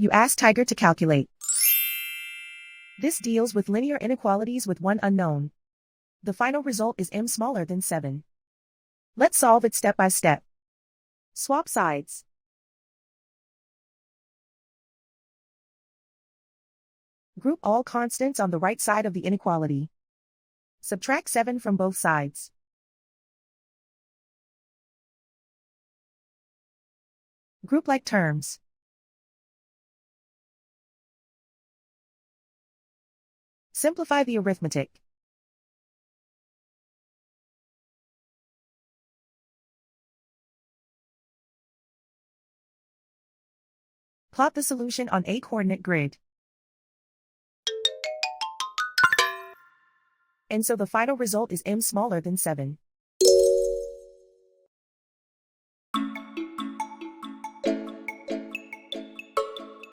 You ask Tiger to calculate. This deals with linear inequalities with one unknown. The final result is m smaller than 7. Let's solve it step by step. Swap sides. Group all constants on the right side of the inequality. Subtract 7 from both sides. Group like terms. Simplify the arithmetic. Plot the solution on a coordinate grid. And so the final result is m smaller than 7.